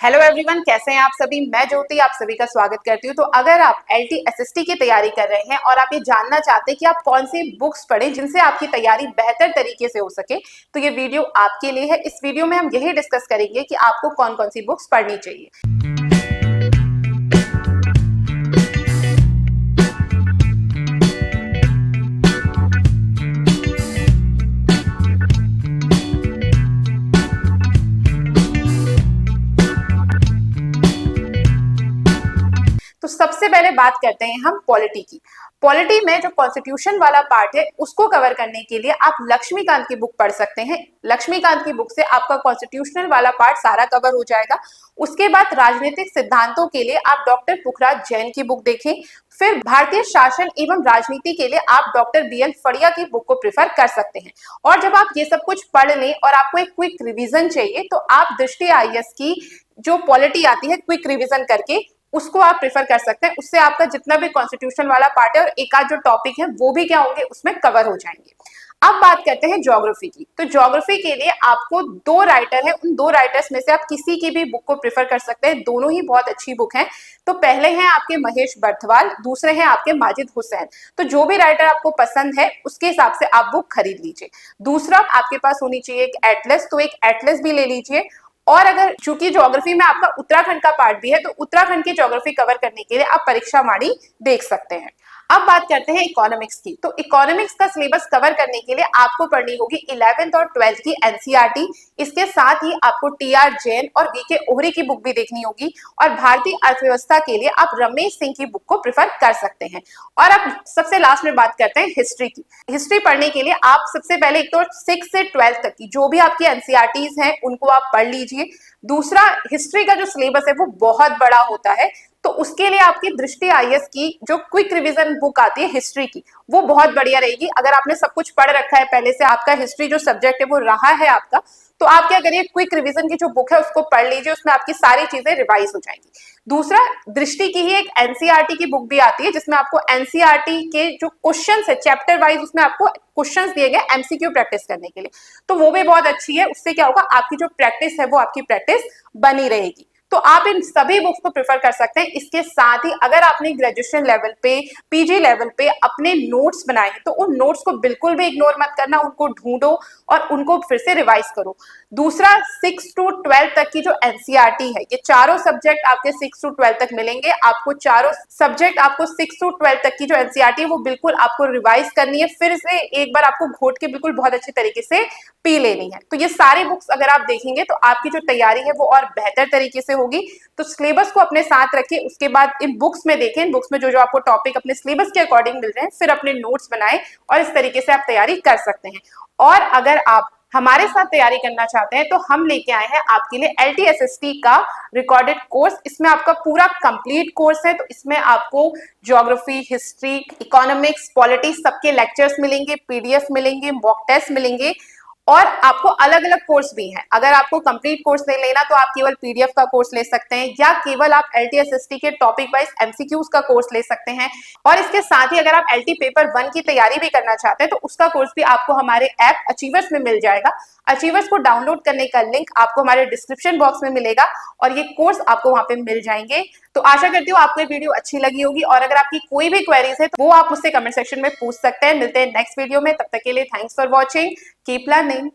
Hello everyone, कैसे हैं आप सभी। मैं ज्योति आप सभी का स्वागत करती हूँ। तो अगर आप एलटी एसएसटी की तैयारी कर रहे हैं और आप ये जानना चाहते हैं कि आप कौन सी बुक्स पढ़ें जिनसे आपकी तैयारी बेहतर तरीके से हो सके, तो ये वीडियो आपके लिए है। इस वीडियो में हम यही डिस्कस करेंगे कि आपको कौन कौन सी बुक्स पढ़नी चाहिए। तो सबसे पहले बात करते हैं हम पॉलिटी की। पॉलिटी में जो कॉन्स्टिट्यूशन वाला पार्ट है उसको कवर करने के लिए आप लक्ष्मीकांत की बुक पढ़ सकते हैं। लक्ष्मीकांत की बुक से आपका कॉन्स्टिट्यूशनल वाला पार्ट सारा कवर हो जाएगा। उसके बाद राजनीतिक सिद्धांतों के लिए आप डॉक्टर पुखराज जैन की बुक देखें। फिर भारतीय शासन एवं राजनीति के लिए आप डॉक्टर बीएल फड़िया की बुक को प्रेफर कर सकते हैं। और जब आप ये सब कुछ पढ़ लें और आपको एक क्विक रिवीजन चाहिए तो आप दृष्टि आईएएस की जो पॉलिटी आती है क्विक रिवीजन करके उसको आप प्रेफर कर सकते हैं। उससे आपका जितना भी कॉन्स्टिट्यूशन वाला पार्ट है और एक आध जो टॉपिक है वो भी क्या होंगे उसमें कवर हो जाएंगे। अब बात करते हैं ज्योग्राफी की। तो ज्योग्राफी के लिए आपको दो राइटर है, उन दो राइटर्स में से आप किसी की भी बुक को प्रेफर कर सकते हैं। दोनों ही बहुत अच्छी बुक हैं। तो पहले हैं आपके महेश बर्थवाल, दूसरे हैं आपके माजिद हुसैन। तो जो भी राइटर आपको पसंद है उसके हिसाब से आप बुक खरीद लीजिए। दूसरा आपके पास होनी चाहिए एक एटलस, तो एक एटलस भी ले लीजिए। और अगर चूंकि ज्योग्राफी में आपका उत्तराखंड का पार्ट भी है तो उत्तराखंड की ज्योग्राफी कवर करने के लिए आप परीक्षा माणी देख सकते हैं। अब बात करते हैं इकोनॉमिक्स की। तो इकोनॉमिक्स का सिलेबस कवर करने के लिए आपको पढ़नी होगी 11th और 12th की एनसीईआरटी। इसके साथ ही आपको टीआर जैन और वीके ओहरी की बुक भी देखनी होगी। और भारतीय अर्थव्यवस्था के लिए आप रमेश सिंह की बुक को प्रेफर कर सकते हैं। और अब सबसे लास्ट में बात करते हैं हिस्ट्री की। हिस्ट्री पढ़ने के लिए आप सबसे पहले एक तो 6 से 12 तक की जो भी आपकी एनसीईआरटीज हैं उनको आप पढ़ लीजिए। दूसरा, हिस्ट्री का जो सिलेबस है वो बहुत बड़ा होता है, तो उसके लिए आपकी दृष्टि आईएएस की जो क्विक रिवीजन बुक आती है हिस्ट्री की वो बहुत बढ़िया रहेगी। अगर आपने सब कुछ पढ़ रखा है पहले से, आपका हिस्ट्री जो सब्जेक्ट है वो रहा है आपका, तो आप क्या करिए क्विक रिवीजन की जो बुक है उसको पढ़ लीजिए। उसमें आपकी सारी चीजें रिवाइज हो जाएंगी। दूसरा, दृष्टि की ही एक एनसीईआरटी की बुक भी आती है जिसमें आपको एनसीईआरटी के जो क्वेश्चंस है चैप्टर वाइज उसमें आपको क्वेश्चंस दिए गए एमसीक्यू प्रैक्टिस करने के लिए, तो वो भी बहुत अच्छी है। उससे क्या होगा, आपकी जो प्रैक्टिस है वो आपकी प्रैक्टिस बनी रहेगी। तो आप इन सभी बुक्स को प्रेफर कर सकते हैं। इसके साथ ही अगर आपने ग्रेजुएशन लेवल पे, पीजी लेवल पे अपने नोट्स बनाए हैं तो उन नोट्स को बिल्कुल भी इग्नोर मत करना, उनको ढूंढो और उनको फिर से रिवाइज करो। दूसरा, 6 to 12 तक की जो एनसीईआरटी है, ये चारों सब्जेक्ट आपके 6 to 12 तक मिलेंगे। आपको चारों सब्जेक्ट, आपको 6 to 12 तक की जो एनसीईआरटी है वो बिल्कुल आपको रिवाइज करनी है। फिर से एक बार आपको घोट के बिल्कुल बहुत अच्छे तरीके से पी लेनी है। तो ये सारी बुक्स अगर आप देखेंगे तो आपकी जो तैयारी है वो और बेहतर तरीके से होगी। तो सिलेबस को अपने साथ रखिए, उसके बाद इन बुक्स में देखें, इन बुक्स में जो जो आपको टॉपिक अपने सिलेबस के अकॉर्डिंग मिल रहे हैं, फिर अपने नोट्स बनाएं और इस तरीके से आप तैयारी कर सकते हैं। और अगर आप हमारे साथ तैयारी करना चाहते हैं तो हम लेके आए हैं आपके लिए एलटीएसएसटी का रिकॉर्डेड कोर्स। इसमें आपका पूरा कंप्लीट कोर्स है। तो इसमें आपको ज्योग्राफी, हिस्ट्री, इकोनॉमिक्स, पॉलिटी सबके लेक्चर्स मिलेंगे, पीडीएफ मिलेंगे, मॉक टेस्ट मिलेंगे और आपको अलग अलग कोर्स भी हैं। अगर आपको कंप्लीट कोर्स नहीं लेना तो आप केवल पीडीएफ का कोर्स ले सकते हैं या केवल आप एलटीएसएसटी के टॉपिक वाइज एमसीक्यूज का कोर्स ले सकते हैं। और इसके साथ ही अगर आप एलटी पेपर 1 की तैयारी भी करना चाहते हैं तो उसका कोर्स भी आपको हमारे ऐप अचीवर्स में मिल जाएगा। अचीवर्स को डाउनलोड करने का लिंक आपको हमारे डिस्क्रिप्शन बॉक्स में मिलेगा और ये कोर्स आपको वहां पे मिल जाएंगे। तो आशा करती हूँ आपको ये वीडियो अच्छी लगी होगी और अगर आपकी कोई भी क्वेरीज है तो वो आप मुझसे कमेंट सेक्शन में पूछ सकते हैं। मिलते हैं नेक्स्ट वीडियो में, तब तक के लिए thanks for watching, keep learning.